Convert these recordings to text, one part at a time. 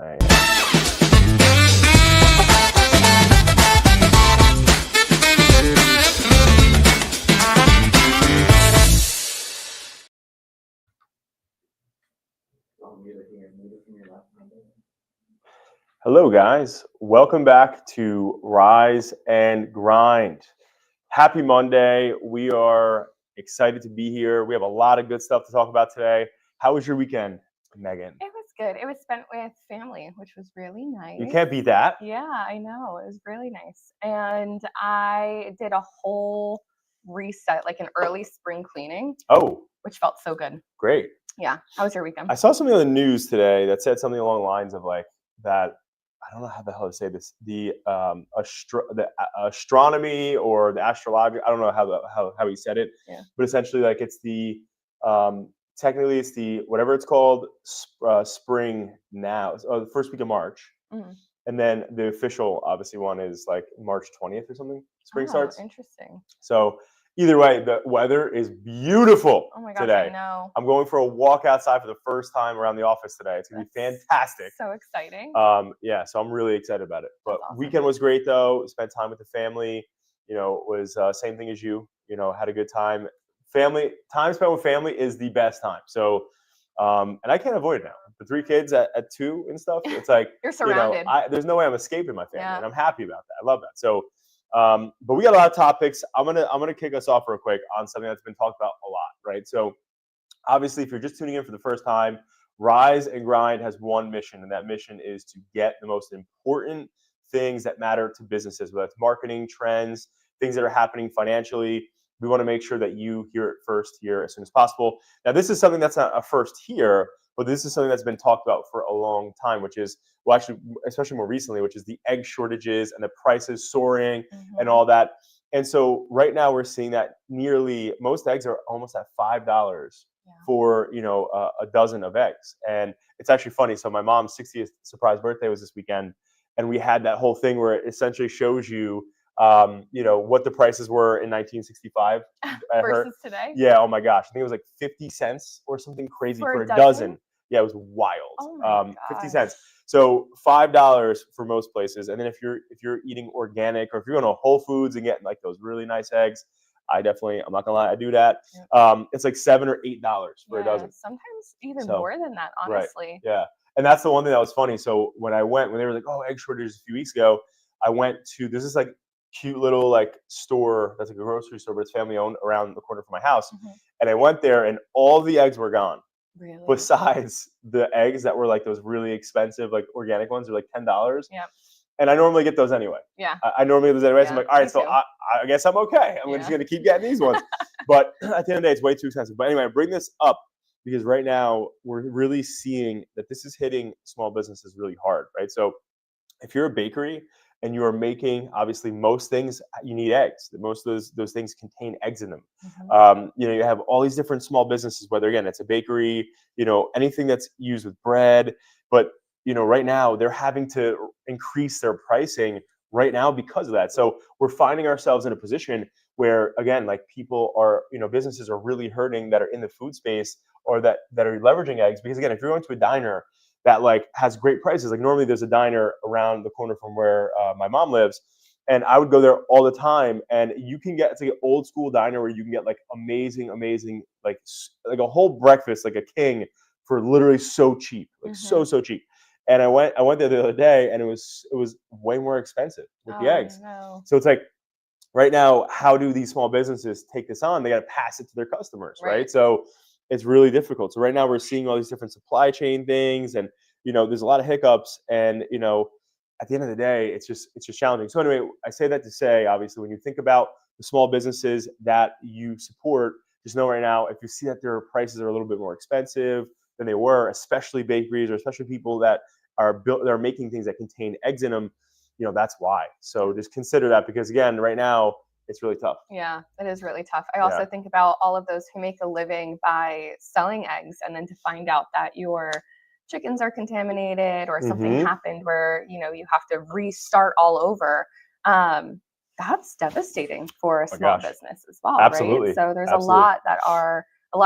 All right. Hello, guys. Welcome back to Rise and Grind. Happy Monday. We are excited to be here. We have a lot of good stuff to talk about today. How was your weekend, Megan? It was good. It was spent with family, which was really nice. You can't beat that. Yeah, I know. It was really nice. And I did a whole reset, like an early spring cleaning, Oh, which felt so good. great. Yeah. How was your weekend? I saw something on the news today that said something along the lines of like that. I don't know how the hell to say this. The astronomy or the astrology. I don't know how he said it. Yeah. But essentially, like it's the technically it's the whatever it's called spring now. The first week of March, Mhm. and then the official obviously one is like March 20th or something. Spring starts. Interesting. So either way, the weather is beautiful Oh my gosh, today. I know. I'm going for a walk outside for the first time around the office today. It's gonna be That's fantastic. So exciting. Yeah, so I'm really excited about it. But That's awesome. weekend was great though. Spent time with the family. You know, was same thing as you. You know, had a good time. Family time spent with family is the best time. So, and I can't avoid it now. The 3 kids at 2 and stuff. It's like You're surrounded. there's no way I'm escaping my family, Yeah. and I'm happy about that. I love that. So. But we got a lot of topics. I'm gonna kick us off real quick on something that's been talked about a lot, right? So obviously, if you're just tuning in for the first time, Rise and Grind has one mission, and that mission is to get the most important things that matter to businesses, whether it's marketing, trends, things that are happening financially. We want to make sure that you hear it first here as soon as possible. Now, this is something that's not a first here, but this is something that's been talked about for a long time, which is, well, actually, especially more recently, which is the egg shortages and the prices soaring and all that. And so right now we're seeing that nearly most eggs are almost at $5 for a dozen of eggs. And it's actually funny. So my mom's 60th surprise birthday was this weekend, and we had that whole thing where it essentially shows you what the prices were in 1965 versus today. Yeah, oh my gosh, I think it was like 50 cents or something crazy for a dozen. Yeah, it was wild. Oh my 50 cents. So $5 for most places, and then if you're eating organic, or if you're going to Whole Foods and getting like those really nice eggs, I'm not gonna lie, I do that. Yep. It's like $7 or $8 for a dozen. Sometimes even more than that, honestly. Right. Yeah, and that's the one thing that was funny. So when they were like, "Oh, egg shortages" a few weeks ago, I went to this is like cute little like store that's like a grocery store, but it's family owned around the corner from my house. And I went there, and all the eggs were gone. Really? Besides the eggs that were like those really expensive, like organic ones, are like $10. Yeah. And I normally get those anyway. Yeah. I normally get those anyway. So I'm like, all right, so too. I guess I'm okay. I'm just going to keep getting these ones. But at the end of the day, it's way too expensive. But anyway, I bring this up because right now we're really seeing that this is hitting small businesses really hard, right? So if you're a bakery and you are making, obviously, most things, you need eggs. Most of those things contain eggs in them. You have all these different small businesses, whether, again, it's a bakery, anything that's used with bread. But, right now they're having to increase their pricing right now because of that. So we're finding ourselves in a position where, again, like people are, businesses are really hurting that are in the food space or that are leveraging eggs. Because, again, if you're going to a diner that like has great prices. Like normally there's a diner around the corner from where my mom lives, and I would go there all the time. And you can get, it's like an old school diner where you can get like amazing, like a whole breakfast, like a king, for literally so cheap, like so cheap. And I went there the other day, and it was way more expensive with the eggs. No. So it's like right now, how do these small businesses take this on? They got to pass it to their customers, right? So it's really difficult. So right now we're seeing all these different supply chain things, and there's a lot of hiccups, and at the end of the day, it's just challenging. So anyway, I say that to say, obviously, when you think about the small businesses that you support, just know right now, if you see that their prices are a little bit more expensive than they were, especially bakeries or especially people that are making things that contain eggs in them, that's why. So just consider that, because again, right now, it's really tough. Yeah, it is really tough. I also think about all of those who make a living by selling eggs, and then to find out that your chickens are contaminated or something happened where, you have to restart all over. That's devastating for a small business as well, Absolutely. Right? So there's a lot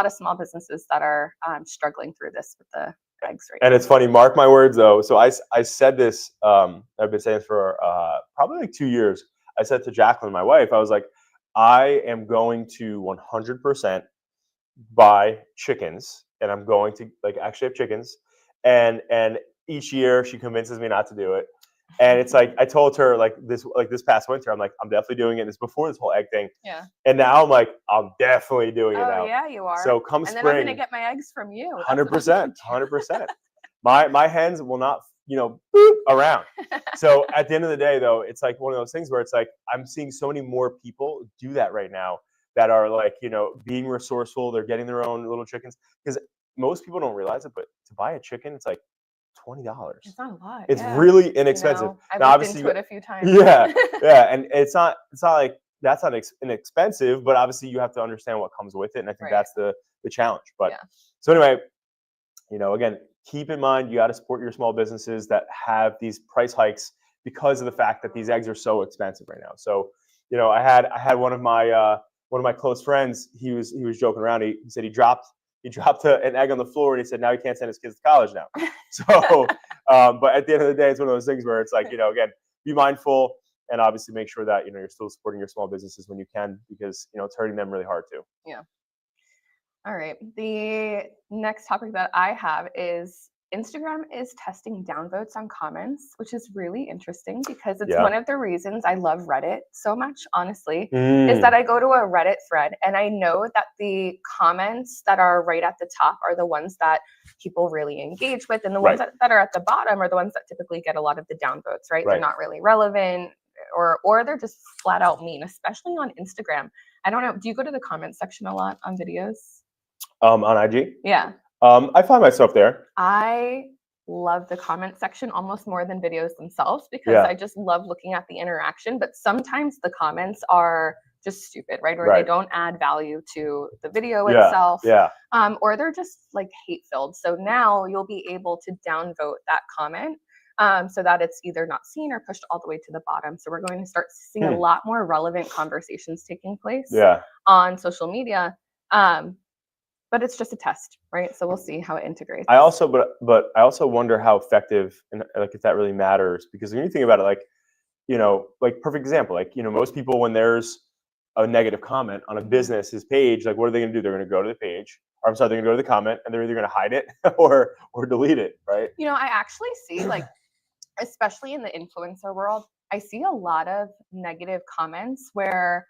of small businesses that are struggling through this with the eggs right And now. it's funny, mark my words though. So I said this, I've been saying this for probably like 2 years. I said to Jacqueline, my wife, I was like, I am going to 100% buy chickens, and I'm going to like actually have chickens. And each year she convinces me not to do it. And it's like I told her like this past winter, I'm like, I'm definitely doing it. This before this whole egg thing. Yeah. And now I'm like, I'm definitely doing it Oh now. yeah, you are. So come and then I'm gonna spring, get my eggs from you. 100%, 100%. My hens will not, boop around. So at the end of the day, though, it's like one of those things where it's like I'm seeing so many more people do that right now that are like, being resourceful. They're getting their own little chickens because most people don't realize it, but to buy a chicken, it's like $20. It's not a lot. It's yeah. really inexpensive. I've Now, looked into it a few times. Yeah, yeah, and it's not like that's not inexpensive, but obviously you have to understand what comes with it, and I think that's the challenge. But Yeah. so anyway, again, keep in mind you got to support your small businesses that have these price hikes because of the fact that these eggs are so expensive right now. So, I had one of my close friends. He was joking around. He said he dropped an egg on the floor, and he said now he can't send his kids to college now. So, but at the end of the day, it's one of those things where it's like, again, be mindful and obviously make sure that you're still supporting your small businesses when you can, because it's hurting them really hard too. Yeah. All right. The next topic that I have is Instagram is testing downvotes on comments, which is really interesting because it's one of the reasons I love Reddit so much, honestly, is that I go to a Reddit thread and I know that the comments that are right at the top are the ones that people really engage with, and the ones that are at the bottom are the ones that typically get a lot of the downvotes, right? They're not really relevant, or they're just flat out mean, especially on Instagram. I don't know. Do you go to the comment section a lot on videos? On IG? Yeah. I find myself there. I love the comment section almost more than videos themselves because I just love looking at the interaction. But sometimes the comments are just stupid, right? Or they don't add value to the video itself. Yeah. Or they're just like hate-filled. So now you'll be able to downvote that comment so that it's either not seen or pushed all the way to the bottom. So we're going to start seeing a lot more relevant conversations taking place on social media. But it's just a test, right? So we'll see how it integrates. I also wonder how effective and like if that really matters, because when you think about it, like perfect example, like most people, when there's a negative comment on a business's page, like what are they going to do? They're going to go to the page, or I'm sorry, they're going to go to the comment, and they're either going to hide it or delete it, right? I actually see, like, especially in the influencer world, I see a lot of negative comments where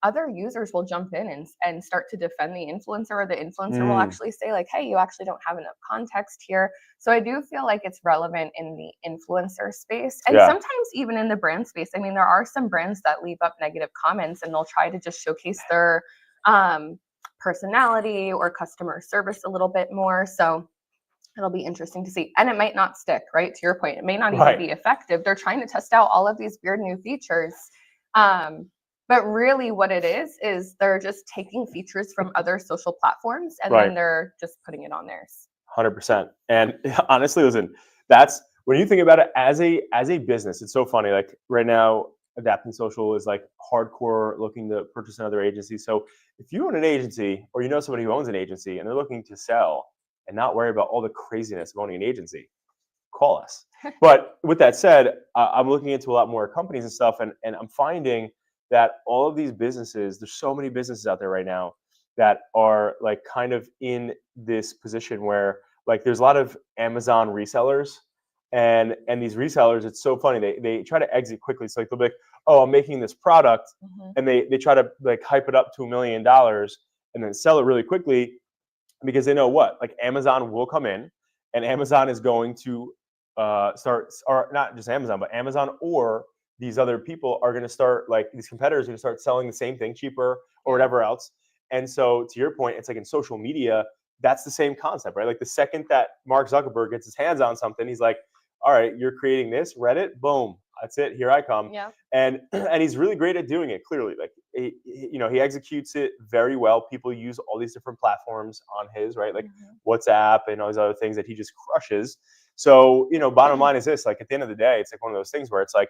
other users will jump in and start to defend the influencer, or the influencer will actually say like, hey, you actually don't have enough context here. So I do feel like it's relevant in the influencer space, and sometimes even in the brand space. I mean, there are some brands that leave up negative comments and they'll try to just showcase their personality or customer service a little bit more. So it'll be interesting to see. And it might not stick, right? To your point, it may not even be effective. They're trying to test out all of these weird new features. But really what it is they're just taking features from other social platforms and then they're just putting it on theirs. 100%. And honestly, listen, that's when you think about it as a business, it's so funny. Like right now, Adapting Social is like hardcore looking to purchase another agency. So if you own an agency or somebody who owns an agency and they're looking to sell and not worry about all the craziness of owning an agency, call us. But with that said, I'm looking into a lot more companies and stuff, and I'm finding that all of these businesses, there's so many businesses out there right now that are like kind of in this position where like there's a lot of Amazon resellers, and these resellers, it's so funny, they try to exit quickly. So like they'll be like, oh, I'm making this product, and they try to like hype it up to $1 million and then sell it really quickly, because they know what, like Amazon will come in and Amazon is going to start, or not just Amazon, but Amazon or these other people are going to start, like these competitors are going to start selling the same thing cheaper or whatever else. And so to your point, it's like in social media, that's the same concept, right? Like the second that Mark Zuckerberg gets his hands on something, he's like, all right, you're creating this, Reddit, boom, that's it, here I come. Yeah. And he's really great at doing it, clearly. Like, he executes it very well. People use all these different platforms on his, right? Like WhatsApp and all these other things that he just crushes. So, bottom line is this, like at the end of the day, it's like one of those things where it's like,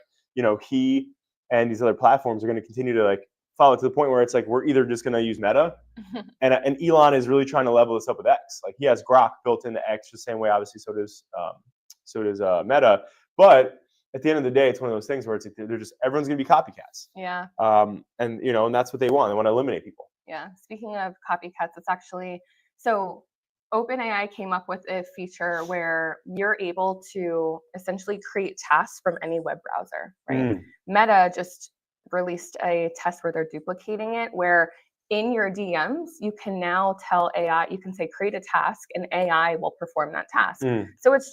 he and these other platforms are going to continue to like follow to the point where it's like we're either just going to use Meta, and Elon is really trying to level this up with X. Like he has Grok built into X the same way, obviously. So does Meta. But at the end of the day, it's one of those things where it's like they're just everyone's going to be copycats. Yeah. And and that's what they want. They want to eliminate people. Yeah. Speaking of copycats, it's actually so. OpenAI came up with a feature where you're able to essentially create tasks from any web browser, right? Meta just released a test where they're duplicating it, where in your DMs, you can now tell AI, you can say, create a task, and AI will perform that task. So it's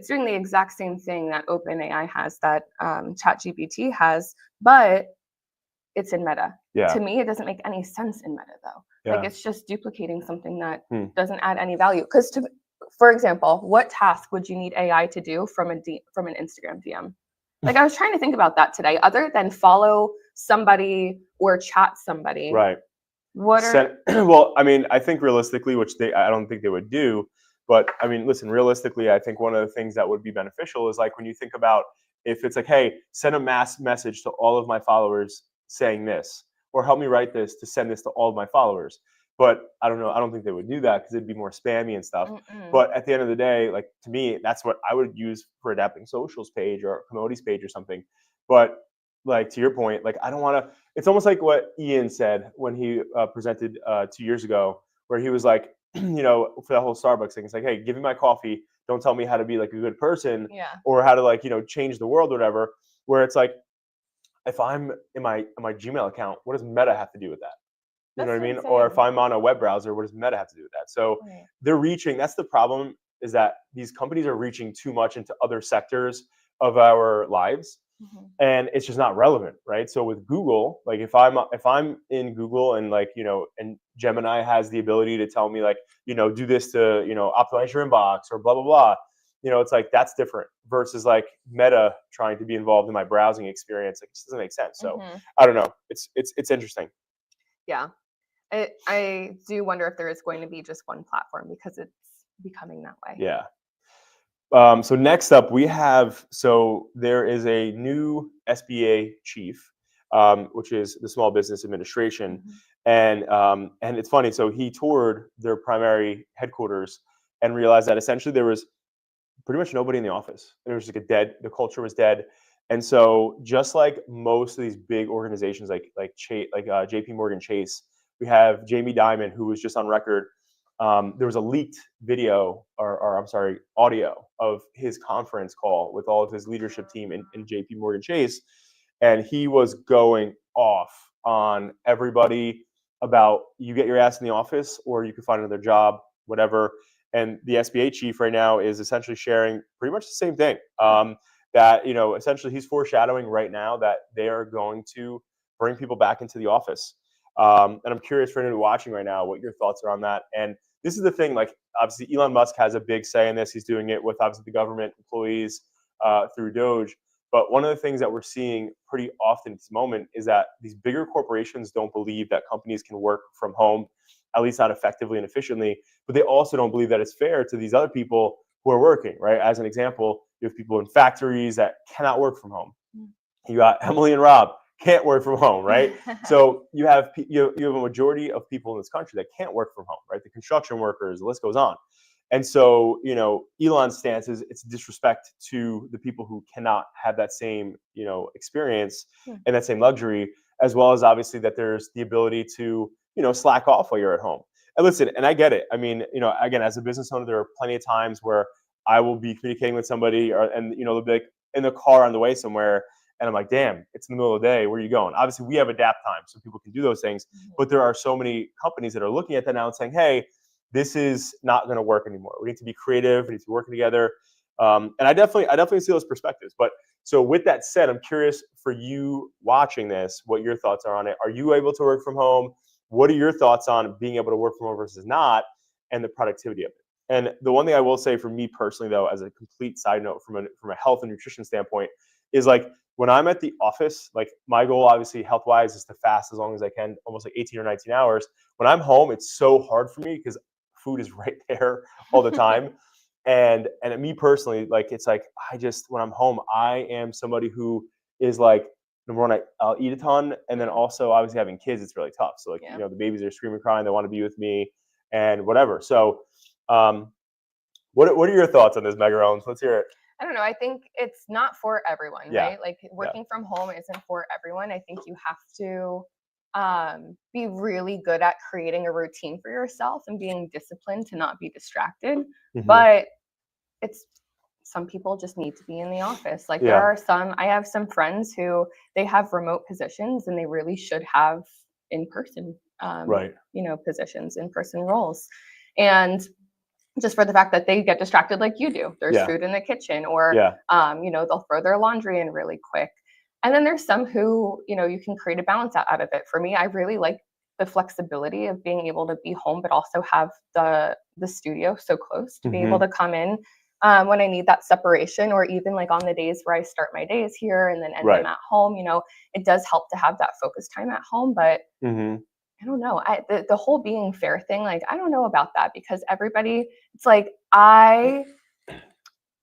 doing the exact same thing that OpenAI has, that ChatGPT has, but it's in Meta. Yeah. To me, it doesn't make any sense in Meta, though. Yeah. Like it's just duplicating something that doesn't add any value. Because, for example, what task would you need AI to do from an Instagram DM? Like I was trying to think about that today. Other than follow somebody or chat somebody, right? What are well, I mean, I think realistically, which I don't think they would do, but I mean, listen, realistically, I think one of the things that would be beneficial is like when you think about if it's like, hey, send a mass message to all of my followers saying this, or help me write this to send this to all of my followers. But I don't know. I don't think they would do that because it'd be more spammy and stuff. But at the end of the day, like to me, that's what I would use for adapting socials page or Commodities page or something. But like to your point, like I don't want to. It's almost like what Ian said when he presented 2 years ago, where he was like, for that whole Starbucks thing. It's like, hey, give me my coffee. Don't tell me how to be like a good person or how to like change the world or whatever. Where it's like, if I'm in my Gmail account, what does Meta have to do with that? You know what I mean? Or if I'm on a web browser, what does Meta have to do with that? So they're reaching. That's the problem, is that these companies are reaching too much into other sectors of our lives, and it's just not relevant, right? So with Google, like if I'm in Google and like and Gemini has the ability to tell me like do this to optimize your inbox or blah blah blah. It's like that's different versus like Meta trying to be involved in my browsing experience. Like, it just doesn't make sense. So I don't know. It's interesting. Yeah, I do wonder if there is going to be just one platform because it's becoming that way. Yeah. So next up we have, there is a new SBA chief, which is the Small Business Administration, and it's funny. So he toured their primary headquarters and realized that essentially there was pretty much nobody in the office. There was like the culture was dead. And so just like most of these big organizations like JP Morgan Chase, we have Jamie Dimon, who was just on record. There was a leaked video or I'm sorry, audio of his conference call with all of his leadership team in JP Morgan Chase. And he was going off on everybody about you get your ass in the office or you can find another job, whatever. And the SBA chief right now is essentially sharing pretty much the same thing. That essentially he's foreshadowing right now that they are going to bring people back into the office. And I'm curious for anyone watching right now what your thoughts are on that. And this is the thing, like obviously Elon Musk has a big say in this. He's doing it with obviously the government employees through Doge. But one of the things that we're seeing pretty often at this moment is that these bigger corporations don't believe that companies can work from home, at least not effectively and efficiently. But they also don't believe that it's fair to these other people who are working, right? As an example, you have people in factories that cannot work from home. You got Emily and Rob can't work from home, right? So you have a majority of people in this country that can't work from home, right? The construction workers, the list goes on. And so, Elon's stance is it's disrespect to the people who cannot have that same, experience and that same luxury, as well as obviously that there's the ability to, slack off while you're at home. And listen, and I get it. I mean, again, as a business owner, there are plenty of times where I will be communicating with somebody and they'll be like in the car on the way somewhere. And I'm like, damn, it's in the middle of the day. Where are you going? Obviously, we have adapt time, so people can do those things. But there are so many companies that are looking at that now and saying, hey, this is not going to work anymore. We need to be creative. We need to be working together. And I definitely see those perspectives. But so with that said, I'm curious for you watching this, what your thoughts are on it. Are you able to work from home? What are your thoughts on being able to work from home versus not, and the productivity of it? And the one thing I will say for me personally, though, as a complete side note from a health and nutrition standpoint, is like when I'm at the office, like my goal, obviously health-wise, is to fast as long as I can, almost like 18 or 19 hours. When I'm home, it's so hard for me because food is right there all the time. And me personally, like it's like when I'm home, I am somebody who is like number one, I'll eat a ton, and then also obviously having kids, it's really tough. So like, Yeah. you know, the babies are screaming, crying, they want to be with me, and whatever. So, what are your thoughts on this, Meg Owens? Let's hear it. I don't know. I think it's not for everyone, Yeah. right? Like working from home isn't for everyone. I think you have to be really good at creating a routine for yourself and being disciplined to not be distracted. But it's some people just need to be in the office. Like there are I have some friends who they have remote positions and they really should have in-person, you know, positions, in-person roles. And just for the fact that they get distracted like you do. There's food in the kitchen, or you know, they'll throw their laundry in really quick. And then there's some who, you know, you can create a balance out of it. For me, I really like the flexibility of being able to be home, but also have the studio so close to be able to come in when I need that separation, or even like on the days where I start my days here and then end them at home. You know, it does help to have that focus time at home, but I don't know. The whole being fair thing, like, I don't know about that, because everybody, it's like, I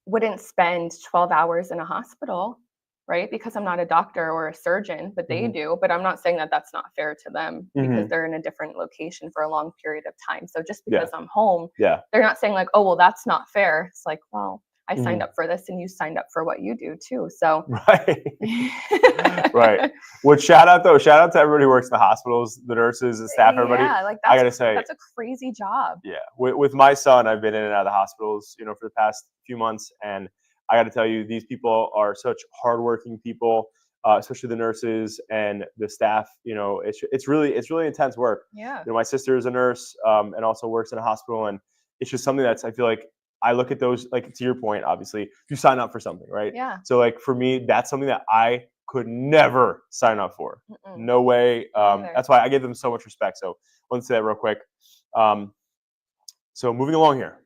wouldn't spend 12 hours in a hospital, right? Because I'm not a doctor or a surgeon, but they do. But I'm not saying that that's not fair to them because they're in a different location for a long period of time. So just because I'm home, they're not saying like, oh, well, that's not fair. It's like, well, I signed up for this and you signed up for what you do too. So right. Well, shout out to everybody who works in the hospitals, the nurses, the staff, everybody. Yeah, like I gotta say, that's a crazy job. Yeah. With my son, I've been in and out of the hospitals, you know, for the past few months, and I gotta tell you, these people are such hardworking people, especially the nurses and the staff. You know, it's really intense work. Yeah. You know, my sister is a nurse and also works in a hospital, and it's just something that's, I feel like, I look at those, like, to your point, obviously, you sign up for something, right? Yeah. So like for me, that's something that I could never sign up for. No way. That's why I give them so much respect. So let's say that real quick. So moving along here.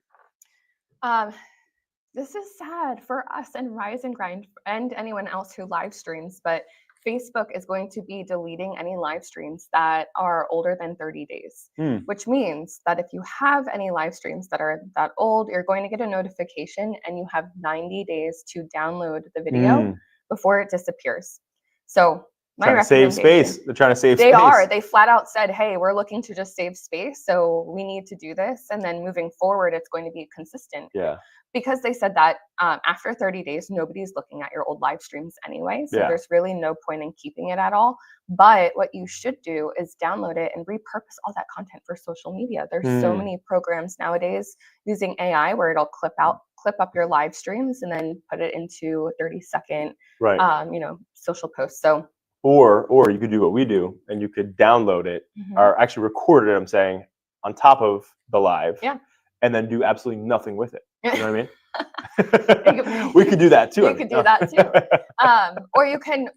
This is sad for us and Rise and Grind and anyone else who live streams, but Facebook is going to be deleting any live streams that are older than 30 days, which means that if you have any live streams that are that old, you're going to get a notification and you have 90 days to download the video before it disappears. So my recommendation, save space. They're trying to save space. They are. They flat out said, hey, we're looking to just save space, so we need to do this. And then moving forward, it's going to be consistent. Yeah. Because they said that after 30 days, nobody's looking at your old live streams anyway. So there's really no point in keeping it at all. But what you should do is download it and repurpose all that content for social media. There's so many programs nowadays using AI where it'll clip up your live streams and then put it into 30-second, you know, social posts. So. Or you could do what we do and you could download it or actually record it, I'm saying, on top of the live. Yeah. And then do absolutely nothing with it. You know what I mean? We could do that too. You could do that too. Or you can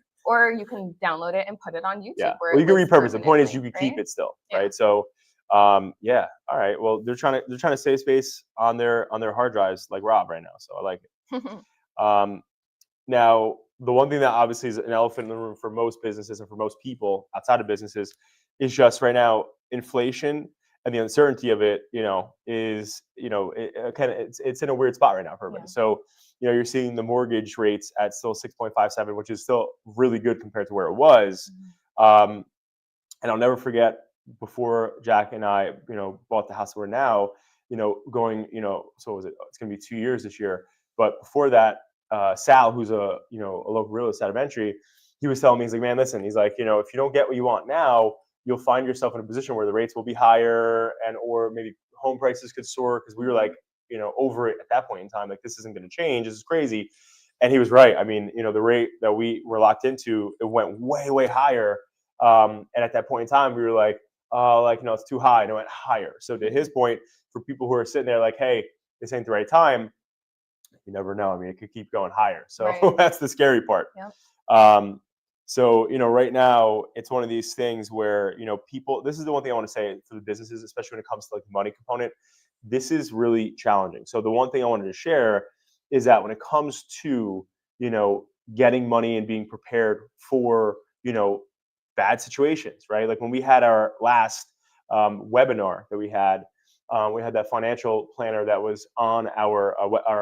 download it and put it on YouTube. Yeah. Well, you can repurpose. The point is you can keep it still, right? So, yeah. All right. Well, they're trying to save space on their hard drives, like Rob right now. So I like it. Now, the one thing that obviously is an elephant in the room for most businesses and for most people outside of businesses is just right now inflation. And the uncertainty of it, you know, is, you know, it's in a weird spot right now for everybody. So, you know, you're seeing the mortgage rates at still 6.57, which is still really good compared to where it was. And I'll never forget, before Jack and I, you know, bought the house we're now, you know, going, you know, so was it? It's going to be 2 years this year. But before that, Sal, who's a local realist out of Entry, he was telling me, he's like, man, listen, he's like, you know, if you don't get what you want now, you'll find yourself in a position where the rates will be higher and or maybe home prices could soar, because we were like, you know, over it at that point in time, like, this isn't going to change, this is crazy. And he was right. I mean, you know, the rate that we were locked into, it went way, way higher. And at that point in time, we were like, you know, it's too high, and it went higher. So to his point, for people who are sitting there like, hey, this ain't the right time, you never know. I mean, it could keep going higher. So that's the scary part. Yep. So, you know, right now it's one of these things where, you know, people, this is the one thing I want to say for the businesses, especially when it comes to like the money component, this is really challenging. So the one thing I wanted to share is that when it comes to, you know, getting money and being prepared for, you know, bad situations, right? Like when we had our last webinar that we had that financial planner that was on our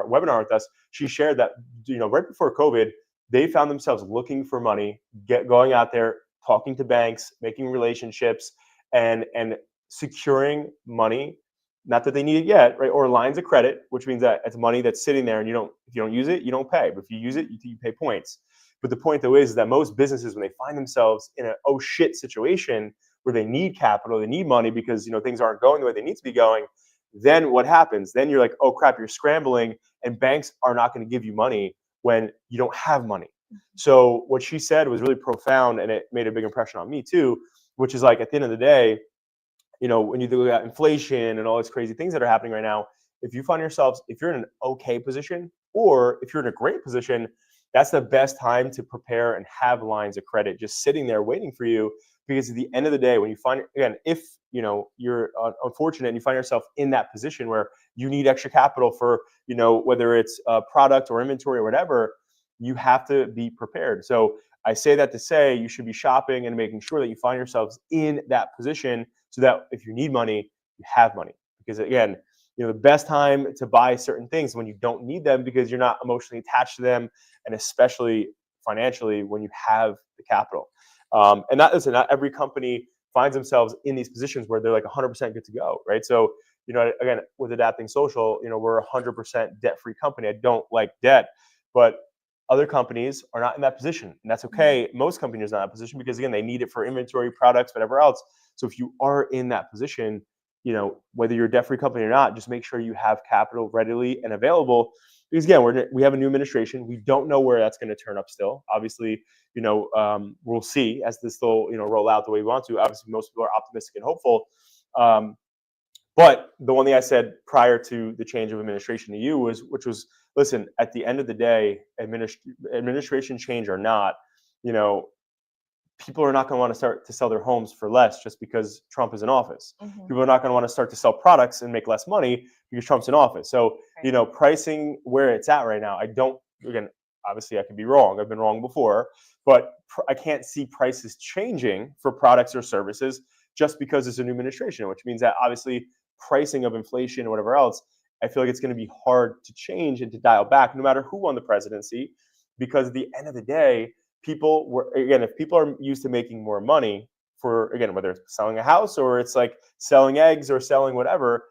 webinar with us. She shared that, you know, right before COVID, they found themselves looking for money, going out there, talking to banks, making relationships, and securing money. Not that they need it yet, right? Or lines of credit, which means that it's money that's sitting there, and if you don't use it, you don't pay. But if you use it, you pay points. But the point though is that most businesses, when they find themselves in a oh shit situation where they need capital, they need money because things aren't going the way they need to be going, then what happens? Then you're like, oh crap, you're scrambling, and banks are not going to give you money when you don't have money. So what she said was really profound, and it made a big impression on me too, which is like, at the end of the day, when you look at inflation and all these crazy things that are happening right now, if you find yourselves, if you're in an okay position, or if you're in a great position, that's the best time to prepare and have lines of credit just sitting there waiting for you. Because at the end of the day, when you find, again, if you're unfortunate and you find yourself in that position where you need extra capital for, whether it's a product or inventory or whatever, you have to be prepared. So I say that to say you should be shopping and making sure that you find yourselves in that position, so that if you need money, you have money. Because again, the best time to buy certain things when you don't need them, because you're not emotionally attached to them, and especially financially when you have the capital. And not every company finds themselves in these positions where they're like 100% good to go, right? So, again, with Adapting Social, we're a 100% debt-free company. I don't like debt, but other companies are not in that position, and that's okay. Most companies are not in that position because, again, they need it for inventory, products, whatever else. So if you are in that position, whether you're a debt-free company or not, just make sure you have capital readily and available. Because again, we have a new administration. We don't know where that's going to turn up still. Obviously, we'll see as this will, roll out the way we want to. Obviously, most people are optimistic and hopeful. But the one thing I said prior to the change of administration to you which was, listen, at the end of the day, administration change or not, people are not going to want to start to sell their homes for less just because Trump is in office. People are not going to want to start to sell products and make less money because Trump's in office. So, pricing where it's at right now, again, obviously I could be wrong. I've been wrong before, but I can't see prices changing for products or services just because it's a new administration, which means that obviously pricing of inflation or whatever else, I feel like it's going to be hard to change and to dial back no matter who won the presidency, because at the end of the day, if people are used to making more money for, again, whether it's selling a house or it's like selling eggs or selling whatever,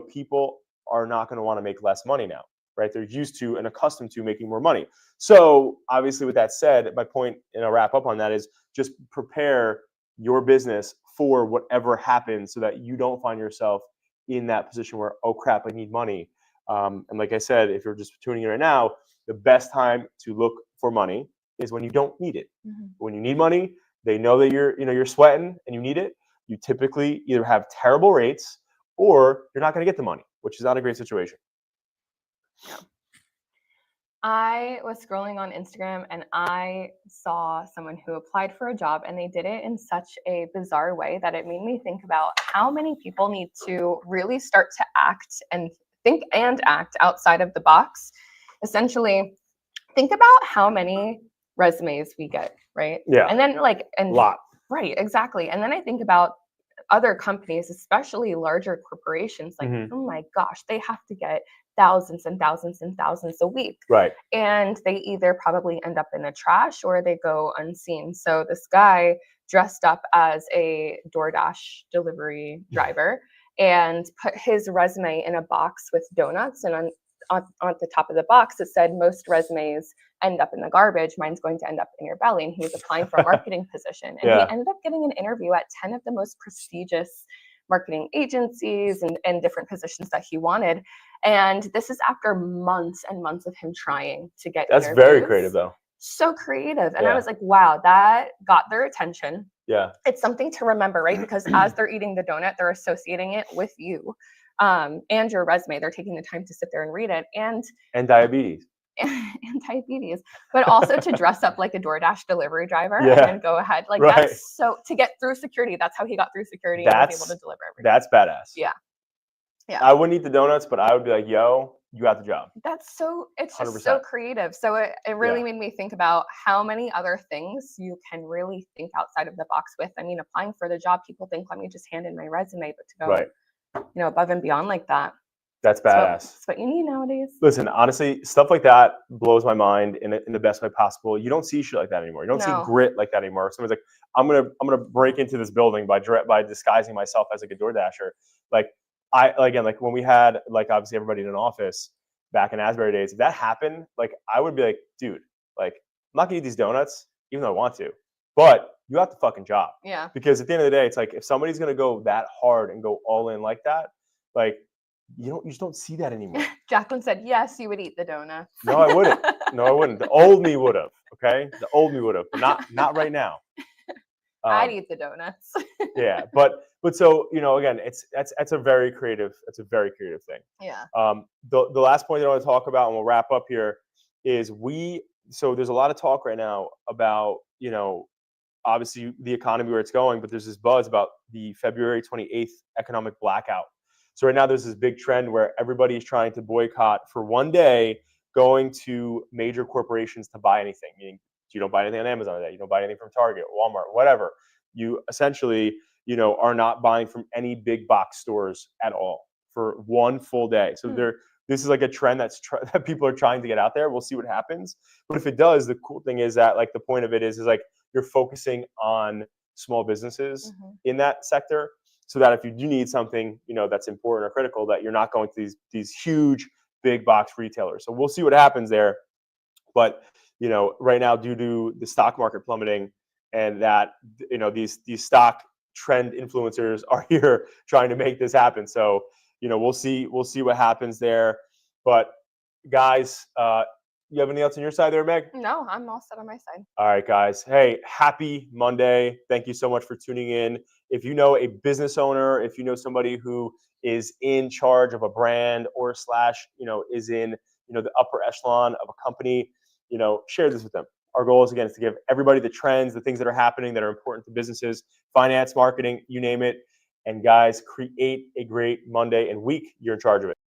people are not going to want to make less money now, right? They're used to and accustomed to making more money. So obviously, with that said, my point, and I'll wrap up on that, is just prepare your business for whatever happens so that you don't find yourself in that position where, oh crap, I need money. And like I said, if you're just tuning in right now, the best time to look for money is when you don't need it. When you need money, they know that you're sweating and you need it. You typically either have terrible rates or you're not going to get the money, which is not a great situation. Yeah. I was scrolling on Instagram and I saw someone who applied for a job, and they did it in such a bizarre way that it made me think about how many people need to really start to think and act outside of the box. Essentially, think about how many resumes we get, right? Yeah. And then a lot. Right, exactly. And then I think about other companies, especially larger corporations, like, oh my gosh, they have to get thousands and thousands and thousands a week. Right. And they either probably end up in the trash or they go unseen. So this guy dressed up as a DoorDash delivery driver and put his resume in a box with donuts, and on the top of the box it said, most resumes end up in the garbage, mine's going to end up in your belly. And he was applying for a marketing position, and he ended up getting an interview at 10 of the most prestigious marketing agencies and different positions that he wanted. And this is after months and months of him trying to get That's interviews. very creative though. So creative. And I was like, wow, that got their attention. Yeah. It's something to remember, right? Because as they're eating the donut, they're associating it with you and your resume. They're taking the time to sit there and read it. And diabetes. And diabetes, but also to dress up like a DoorDash delivery driver and then go ahead. Like that's so, to get through security, that's how he got through security and was able to deliver everything. That's badass. Yeah. Yeah. I wouldn't eat the donuts, but I would be like, yo, you got the job. That's so, it's just 100%. so creative. So it really made me think about how many other things you can really think outside of the box with. I mean, applying for the job, people think, let me just hand in my resume, but to go, above and beyond like that. That's badass. That's what you need nowadays. Listen, honestly, stuff like that blows my mind in the best way possible. You don't see shit like that anymore. You don't see grit like that anymore. Someone's like, I'm gonna break into this building by disguising myself as like a DoorDasher. Like like when we had like obviously everybody in an office back in Asbury days, if that happened, like I would be like, dude, like I'm not gonna eat these donuts, even though I want to. But you have the fucking job. Yeah. Because at the end of the day, it's like if somebody's gonna go that hard and go all in like that, like you just don't see that anymore. Jacqueline said, yes, you would eat the donuts. No, I wouldn't. No, I wouldn't. The old me would have. Okay, the old me would have, but not right now. I'd eat the donuts. Yeah, but so again, that's a very creative. It's a very creative thing. Yeah. The last point that I want to talk about, and we'll wrap up here, is so there's a lot of talk right now about obviously the economy where it's going, but there's this buzz about the February 28th economic blackout. So right now there's this big trend where everybody is trying to boycott for one day going to major corporations to buy anything. Meaning you don't buy anything on Amazon today, you don't buy anything from Target, Walmart, whatever. You essentially, are not buying from any big box stores at all for one full day. So this is like a trend that people are trying to get out there. We'll see what happens. But if it does, the cool thing is that like the point of it is like you're focusing on small businesses in that sector, so that if you do need something, that's important or critical, that you're not going to these huge big box retailers. So we'll see what happens there. But right now, due to the stock market plummeting, and that these stock trend influencers are here trying to make this happen. So we'll see what happens there. But guys, you have anything else on your side there, Meg? No, I'm all set on my side. All right, guys. Hey, happy Monday. Thank you so much for tuning in. If you know a business owner, if you know somebody who is in charge of a brand or / is in, the upper echelon of a company, share this with them. Our goal is, again, is to give everybody the trends, the things that are happening that are important to businesses, finance, marketing, you name it. And guys, create a great Monday and week. You're in charge of it.